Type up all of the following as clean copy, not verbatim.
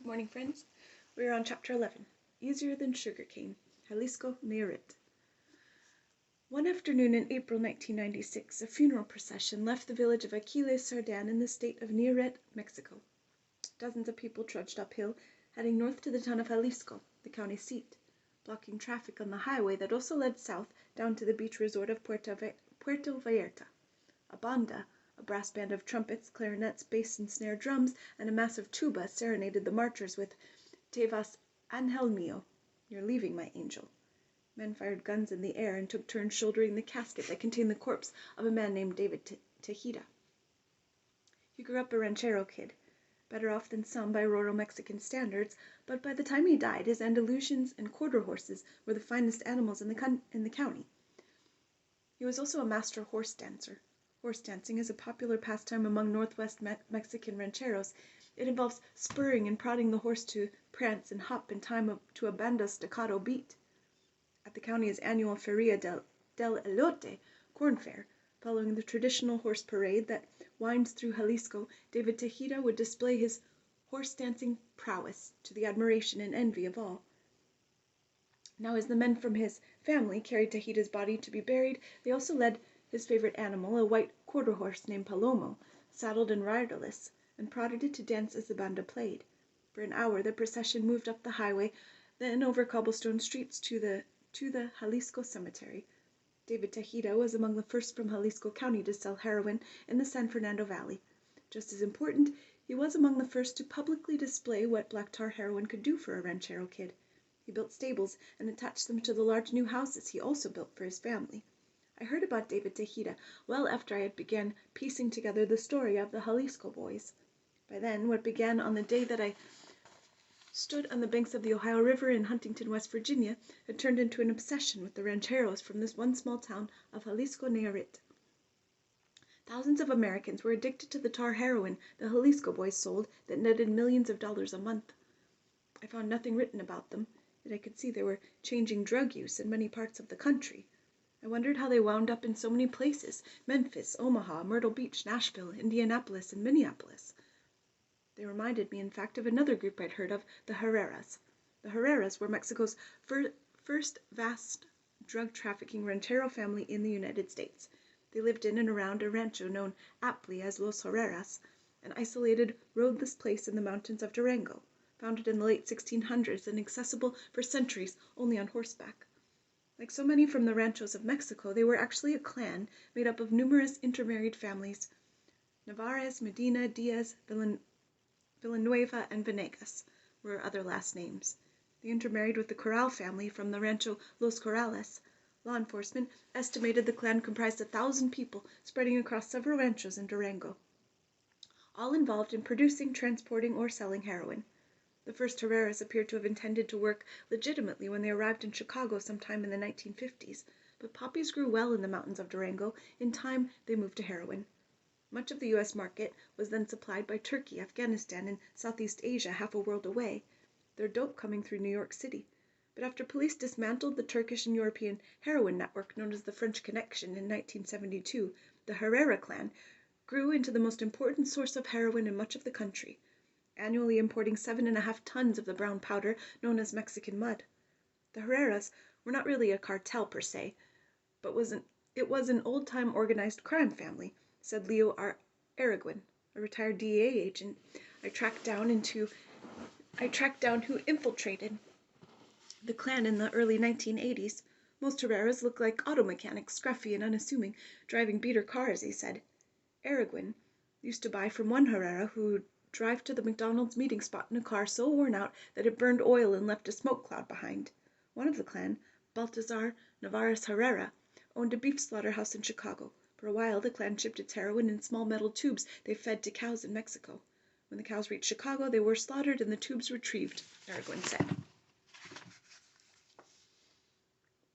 Morning, friends. We are on Chapter 11, Easier Than Sugarcane, Jalisco, Nayarit. One afternoon in April 1996, a funeral procession left the village of Aquiles Sardan in the state of Nayarit, Mexico. Dozens of people trudged uphill, heading north to the town of Jalisco, the county seat, blocking traffic on the highway that also led south down to the beach resort of Puerto Vallarta. A banda, a brass band of trumpets, clarinets, bass and snare drums, and a massive tuba serenaded the marchers with "Te vas, Angel mío," "You're leaving, my angel." Men fired guns in the air and took turns shouldering the casket that contained the corpse of a man named David Tejeda. He grew up a ranchero kid, better off than some by rural Mexican standards, but by the time he died, his Andalusians and quarter horses were the finest animals in the county. He was also a master horse dancer. Horse dancing is a popular pastime among Northwest Mexican rancheros. It involves spurring and prodding the horse to prance and hop in time to a banda staccato beat. At the county's annual Feria del Elote, corn fair, following the traditional horse parade that winds through Jalisco, David Tejeda would display his horse dancing prowess to the admiration and envy of all. Now, as the men from his family carried Tejeda's body to be buried, they also led his favorite animal, a white quarter horse named Palomo, saddled and riderless, and prodded it to dance as the banda played. For an hour the procession moved up the highway, then over cobblestone streets to the Jalisco cemetery. David Tejeda was among the first from Jalisco County to sell heroin in the San Fernando Valley. Just as important, he was among the first to publicly display what black tar heroin could do for a ranchero kid. He built stables and attached them to the large new houses he also built for his family. I heard about David Tejeda well after I had begun piecing together the story of the Jalisco boys. By then, what began on the day that I stood on the banks of the Ohio River in Huntington, West Virginia, had turned into an obsession with the rancheros from this one small town of Jalisco, Nayarit. Thousands of Americans were addicted to the tar heroin the Jalisco boys sold that netted millions of dollars a month. I found nothing written about them, yet I could see they were changing drug use in many parts of the country. I wondered how they wound up in so many places: Memphis, Omaha, Myrtle Beach, Nashville, Indianapolis, and Minneapolis. They reminded me, in fact, of another group I'd heard of, the Herreras. The Herreras were Mexico's first vast drug trafficking ranchero family in the United States. They lived in and around a rancho known aptly as Los Herreras, an isolated, roadless place in the mountains of Durango, founded in the late 1600s and accessible for centuries only on horseback. Like so many from the ranchos of Mexico, they were actually a clan made up of numerous intermarried families: Navarez, Medina, Diaz, Villanueva, and Venegas were other last names. They intermarried with the Corral family from the rancho Los Corrales. Law enforcement estimated the clan comprised 1,000 people spreading across several ranchos in Durango, all involved in producing, transporting, or selling heroin. The first Herreras appear to have intended to work legitimately when they arrived in Chicago sometime in the 1950s, but poppies grew well in the mountains of Durango. In time, they moved to heroin. Much of the U.S. market was then supplied by Turkey, Afghanistan, and Southeast Asia half a world away, their dope coming through New York City. But after police dismantled the Turkish and European heroin network known as the French Connection in 1972, the Herrera clan grew into the most important source of heroin in much of the country, annually importing 7.5 tons of the brown powder known as Mexican mud. The Herreras were not really a cartel per se, but it was an old-time organized crime family, said Leo Araguin, a retired DEA agent I tracked down who infiltrated the clan in the early 1980s. Most Herreras looked like auto mechanics, scruffy and unassuming, driving beater cars, he said. Araguin used to buy from one Herrera who would drive to the McDonald's meeting spot in a car so worn out that it burned oil and left a smoke cloud behind. One of the clan, Baltazar Navarez Herrera, owned a beef slaughterhouse in Chicago. For a while, the clan shipped its heroin in small metal tubes they fed to cows in Mexico. When the cows reached Chicago, they were slaughtered and the tubes retrieved, Araguin said.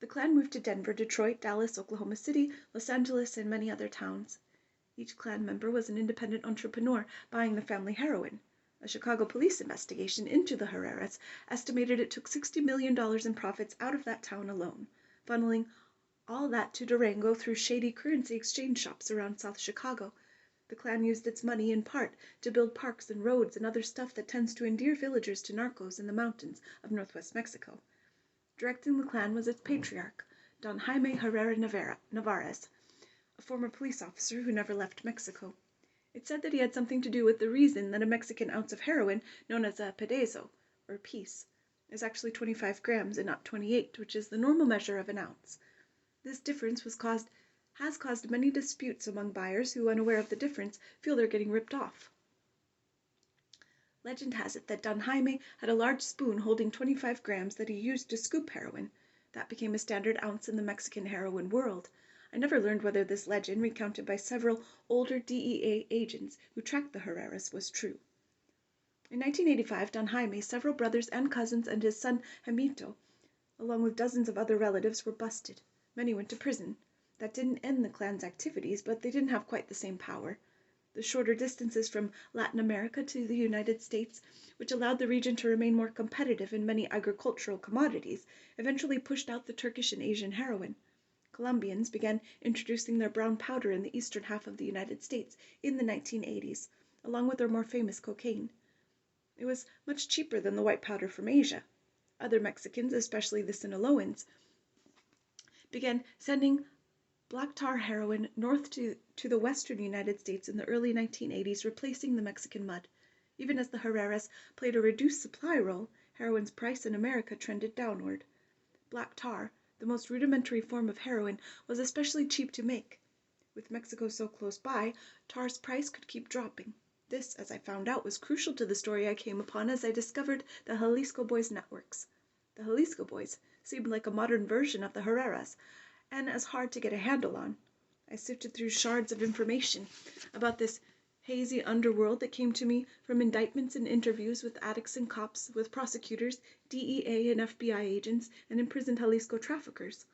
The clan moved to Denver, Detroit, Dallas, Oklahoma City, Los Angeles, and many other towns. Each clan member was an independent entrepreneur buying the family heroin. A Chicago police investigation into the Herreras estimated it took $60 million in profits out of that town alone, funneling all that to Durango through shady currency exchange shops around South Chicago. The clan used its money in part to build parks and roads and other stuff that tends to endear villagers to narcos in the mountains of northwest Mexico. Directing the clan was its patriarch, Don Jaime Herrera Navarez, a former police officer who never left Mexico. It's said that he had something to do with the reason that a Mexican ounce of heroin, known as a pedazo, or piece, is actually 25 grams and not 28, which is the normal measure of an ounce. This difference has caused many disputes among buyers who, unaware of the difference, feel they're getting ripped off. Legend has it that Don Jaime had a large spoon holding 25 grams that he used to scoop heroin. That became a standard ounce in the Mexican heroin world. I never learned whether this legend, recounted by several older DEA agents who tracked the Herreras, was true. In 1985, Don Jaime, several brothers and cousins, and his son Jamito, along with dozens of other relatives, were busted. Many went to prison. That didn't end the clan's activities, but they didn't have quite the same power. The shorter distances from Latin America to the United States, which allowed the region to remain more competitive in many agricultural commodities, eventually pushed out the Turkish and Asian heroin. Colombians began introducing their brown powder in the eastern half of the United States in the 1980s, along with their more famous cocaine. It was much cheaper than the white powder from Asia. Other Mexicans, especially the Sinaloans, began sending black tar heroin north to the western United States in the early 1980s, replacing the Mexican mud. Even as the Herreras played a reduced supply role, heroin's price in America trended downward. Black tar, the most rudimentary form of heroin, was especially cheap to make. With Mexico so close by, tar's price could keep dropping. This, as I found out, was crucial to the story I came upon as I discovered the Jalisco Boys networks. The Jalisco Boys seemed like a modern version of the Herreras, and as hard to get a handle on. I sifted through shards of information about this hazy underworld that came to me from indictments and interviews with addicts and cops, with prosecutors, DEA and FBI agents, and imprisoned Jalisco traffickers.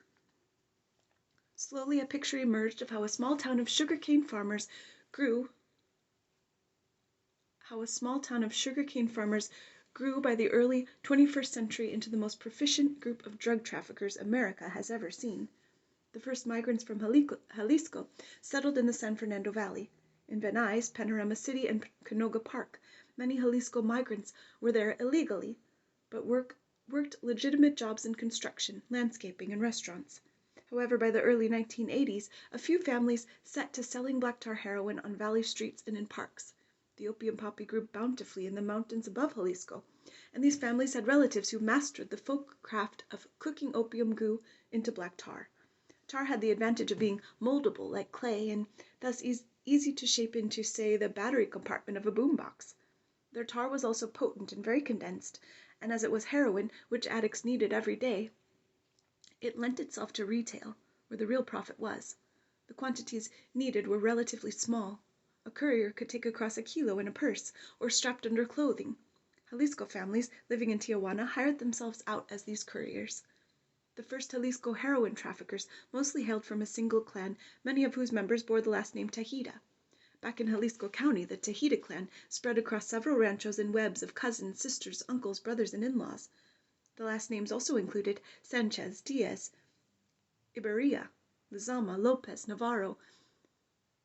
Slowly a picture emerged of how a small town of sugarcane farmers grew by the early 21st century into the most proficient group of drug traffickers America has ever seen. The first migrants from Jalisco settled in the San Fernando Valley. In Van Nuys, Panorama City, and Canoga Park, many Jalisco migrants were there illegally, but worked legitimate jobs in construction, landscaping, and restaurants. However, by the early 1980s, a few families set to selling black tar heroin on valley streets and in parks. The opium poppy grew bountifully in the mountains above Jalisco, and these families had relatives who mastered the folk craft of cooking opium goo into black tar. Tar had the advantage of being moldable like clay, and thus easy to shape into, say, the battery compartment of a boombox. Their tar was also potent and very condensed, and as it was heroin, which addicts needed every day, it lent itself to retail, where the real profit was. The quantities needed were relatively small. A courier could take across a kilo in a purse, or strapped under clothing. Jalisco families living in Tijuana hired themselves out as these couriers. The first Jalisco heroin traffickers mostly hailed from a single clan, many of whose members bore the last name Tejeda. Back in Jalisco County, the Tejeda clan spread across several ranchos in webs of cousins, sisters, uncles, brothers, and in-laws. The last names also included Sanchez, Diaz, Ibarria, Lizama, Lopez, Navarro,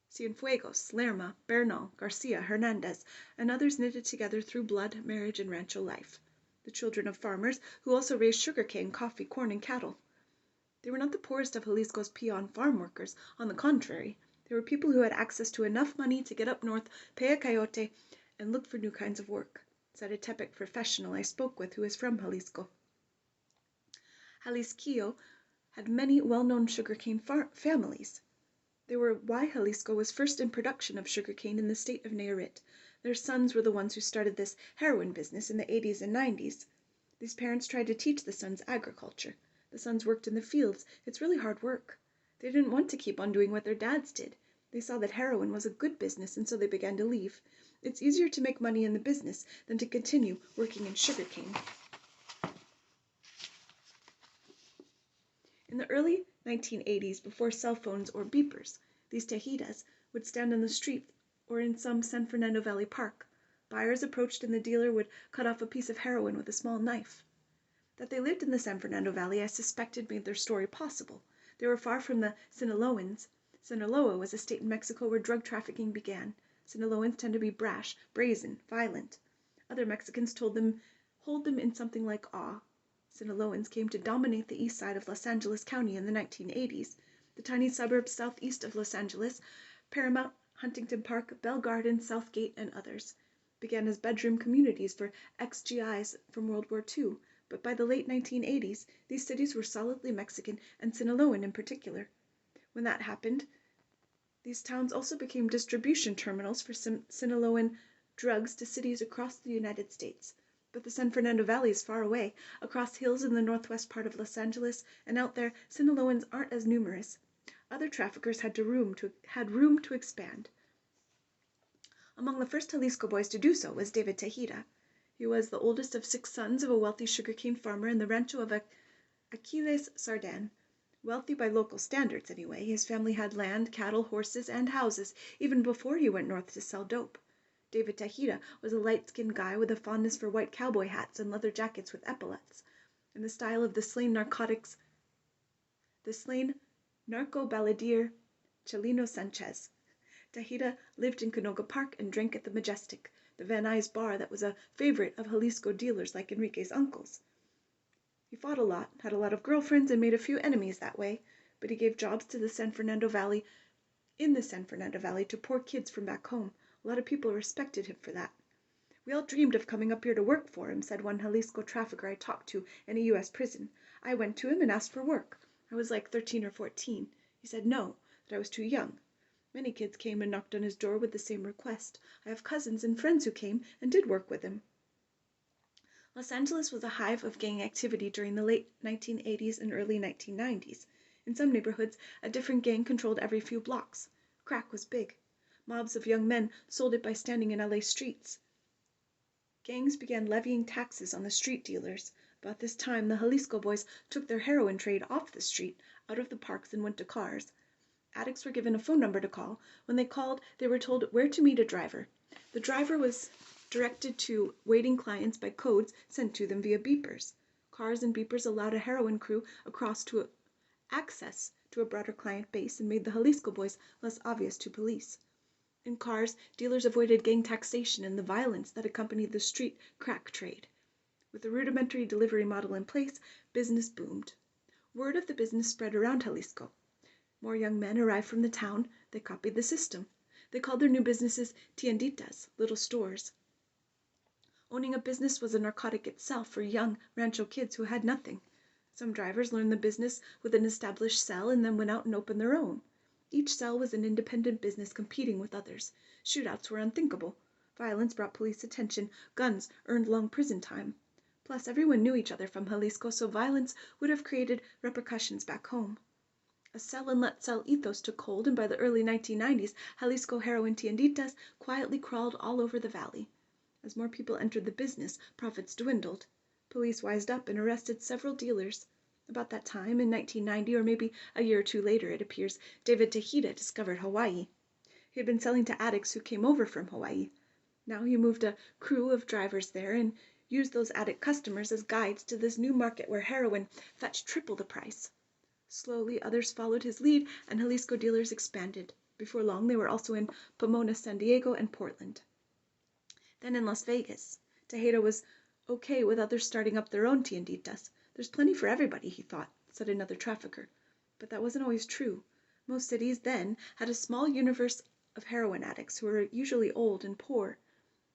Cienfuegos, Lerma, Bernal, Garcia, Hernandez, and others knitted together through blood, marriage, and rancho life. The children of farmers who also raised sugarcane, coffee, corn, and cattle. They were not the poorest of Jalisco's peon farm workers. On the contrary, they were people who had access to enough money to get up north, pay a coyote, and look for new kinds of work, said a Tepic professional I spoke with who is from Jalisco. Jalisco had many well-known sugarcane families. They were why Jalisco was first in production of sugarcane in the state of Nayarit. Their sons were the ones who started this heroin business in the 80s and 90s. These parents tried to teach the sons agriculture. The sons worked in the fields. It's really hard work. They didn't want to keep on doing what their dads did. They saw that heroin was a good business, and so they began to leave. It's easier to make money in the business than to continue working in sugarcane. In the early 1980s, before cell phones or beepers, these Tejedas would stand on the street or in some San Fernando Valley park. Buyers approached and the dealer would cut off a piece of heroin with a small knife. That they lived in the San Fernando Valley, I suspected, made their story possible. They were far from the Sinaloans. Sinaloa was a state in Mexico where drug trafficking began. Sinaloans tend to be brash, brazen, violent. Other Mexicans hold them in something like awe. Sinaloans came to dominate the east side of Los Angeles County in the 1980s. The tiny suburbs southeast of Los Angeles, Paramount, Huntington Park, Bell Garden, Southgate, and others, began as bedroom communities for ex-GIs from World War II, but by the late 1980s, these cities were solidly Mexican, and Sinaloan in particular. When that happened, these towns also became distribution terminals for Sinaloan drugs to cities across the United States. But the San Fernando Valley is far away, across hills in the northwest part of Los Angeles, and out there Sinaloans aren't as numerous. Other traffickers had room to expand. Among the first Jalisco boys to do so was David Tejeda. He was the oldest of 6 sons of a wealthy sugarcane farmer in the rancho of Aquiles Sardan. Wealthy by local standards, anyway. His family had land, cattle, horses, and houses, even before he went north to sell dope. David Tejeda was a light-skinned guy with a fondness for white cowboy hats and leather jackets with epaulets, in the style of the slain narco-balladeer Chelino Sanchez. Tejeda lived in Canoga Park and drank at the Majestic, the Van Nuys bar that was a favorite of Jalisco dealers like Enrique's uncles. He fought a lot, had a lot of girlfriends, and made a few enemies that way, but he gave jobs in the San Fernando Valley to poor kids from back home. A lot of people respected him for that. "We all dreamed of coming up here to work for him," said one Jalisco trafficker I talked to in a U.S. prison. "I went to him and asked for work. I was like 13 or 14. He said no, that I was too young. Many kids came and knocked on his door with the same request. I have cousins and friends who came and did work with him." Los Angeles was a hive of gang activity during the late 1980s and early 1990s. In some neighborhoods, a different gang controlled every few blocks. Crack was big. Mobs of young men sold it by standing in LA streets. Gangs began levying taxes on the street dealers. About this time, the Jalisco boys took their heroin trade off the street, out of the parks, and went to cars. Addicts were given a phone number to call. When they called, they were told where to meet a driver. The driver was directed to waiting clients by codes sent to them via beepers. Cars and beepers allowed a heroin crew access to a broader client base and made the Jalisco boys less obvious to police. In cars, dealers avoided gang taxation and the violence that accompanied the street crack trade. With a rudimentary delivery model in place, business boomed. Word of the business spread around Jalisco. More young men arrived from the town. They copied the system. They called their new businesses tienditas, little stores. Owning a business was a narcotic itself for young rancho kids who had nothing. Some drivers learned the business with an established cell and then went out and opened their own. Each cell was an independent business competing with others. Shootouts were unthinkable. Violence brought police attention. Guns earned long prison time. Plus, everyone knew each other from Jalisco, so violence would have created repercussions back home. A sell-and-let-sell ethos took hold, and by the early 1990s, Jalisco heroin tienditas quietly crawled all over the valley. As more people entered the business, profits dwindled. Police wised up and arrested several dealers. About that time, in 1990, or maybe a year or two later, it appears, David Tejeda discovered Hawaii. He had been selling to addicts who came over from Hawaii. Now he moved a crew of drivers there and used those addict customers as guides to this new market where heroin fetched triple the price. Slowly, others followed his lead, and Jalisco dealers expanded. Before long, they were also in Pomona, San Diego, and Portland. Then in Las Vegas. Tejeda was okay with others starting up their own tienditas. "There's plenty for everybody," he thought, said another trafficker. But that wasn't always true. Most cities then had a small universe of heroin addicts who were usually old and poor.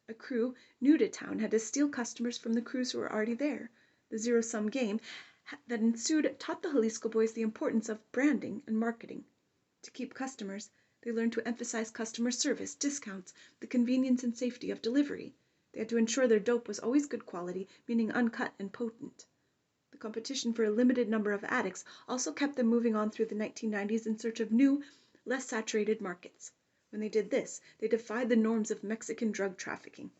A crew new to town had to steal customers from the crews who were already there. The zero-sum game that ensued taught the Jalisco boys the importance of branding and marketing. To keep customers, they learned to emphasize customer service, discounts, the convenience and safety of delivery. They had to ensure their dope was always good quality, meaning uncut and potent. The competition for a limited number of addicts also kept them moving on through the 1990s in search of new, less saturated markets. When they did this, they defied the norms of Mexican drug trafficking.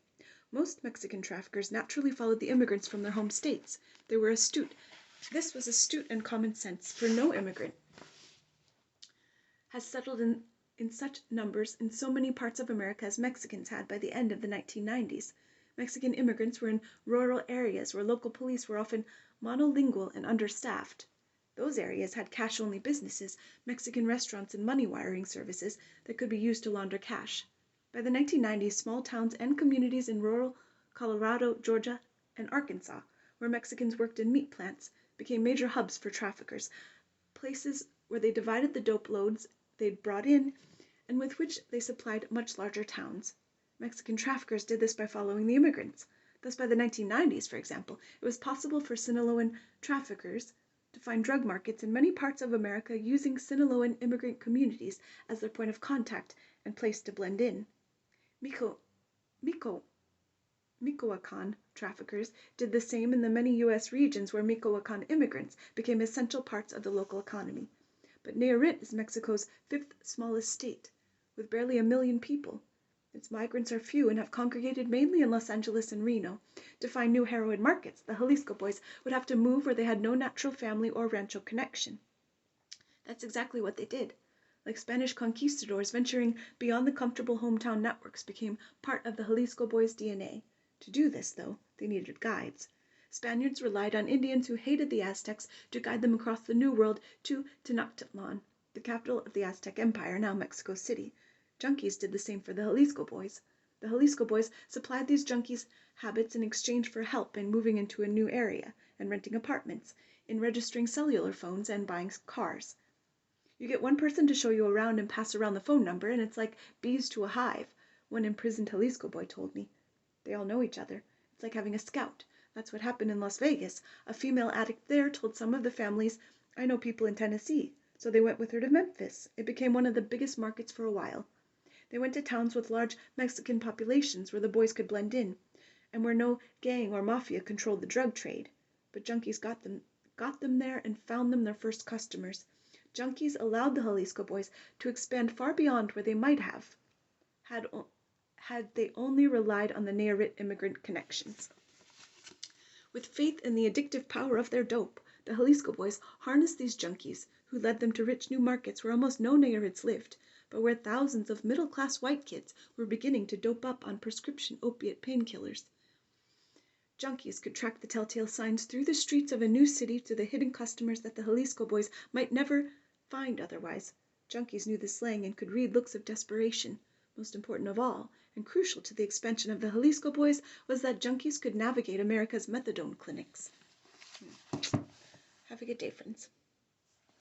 Most Mexican traffickers naturally followed the immigrants from their home states. They were astute. This was astute and common sense, for no immigrant has settled in such numbers in so many parts of America as Mexicans had by the end of the 1990s. Mexican immigrants were in rural areas where local police were often monolingual and understaffed. Those areas had cash-only businesses, Mexican restaurants, and money wiring services that could be used to launder cash. By the 1990s, small towns and communities in rural Colorado, Georgia, and Arkansas, where Mexicans worked in meat plants, became major hubs for traffickers, places where they divided the dope loads they'd brought in and with which they supplied much larger towns. Mexican traffickers did this by following the immigrants. Thus, by the 1990s, for example, it was possible for Sinaloan traffickers to find drug markets in many parts of America using Sinaloan immigrant communities as their point of contact and place to blend in. Michoacan traffickers did the same in the many U.S. regions where Michoacan immigrants became essential parts of the local economy. But Nayarit is Mexico's fifth smallest state, with barely 1 million people. Its migrants are few and have congregated mainly in Los Angeles and Reno. To find new heroin markets, the Jalisco boys would have to move where they had no natural family or rancho connection. That's exactly what they did. Like Spanish conquistadors, venturing beyond the comfortable hometown networks became part of the Jalisco boys' DNA. To do this, though, they needed guides. Spaniards relied on Indians who hated the Aztecs to guide them across the New World to Tenochtitlan, the capital of the Aztec Empire, now Mexico City. Junkies did the same for the Jalisco boys. The Jalisco boys supplied these junkies' habits in exchange for help in moving into a new area and renting apartments, in registering cellular phones and buying cars. You get one person to show you around and pass around the phone number, and it's like bees to a hive, one imprisoned Jalisco boy told me. They all know each other. It's like having a scout. That's what happened in Las Vegas. A female addict there told some of the families, "I know people in Tennessee." So they went with her to Memphis. It became one of the biggest markets for a while. They went to towns with large Mexican populations where the boys could blend in, and where no gang or mafia controlled the drug trade. But junkies got them there and found them their first customers. Junkies allowed the Jalisco boys to expand far beyond where they might have had they only relied on the Nayarit immigrant connections. With faith in the addictive power of their dope, the Jalisco boys harnessed these junkies, who led them to rich new markets where almost no Nayarits lived, but where thousands of middle-class white kids were beginning to dope up on prescription opiate painkillers. Junkies could track the telltale signs through the streets of a new city to the hidden customers that the Jalisco boys might never find otherwise. Junkies knew the slang and could read looks of desperation. Most important of all, and crucial to the expansion of the Jalisco boys, was that junkies could navigate America's methadone clinics. Have a good day, friends.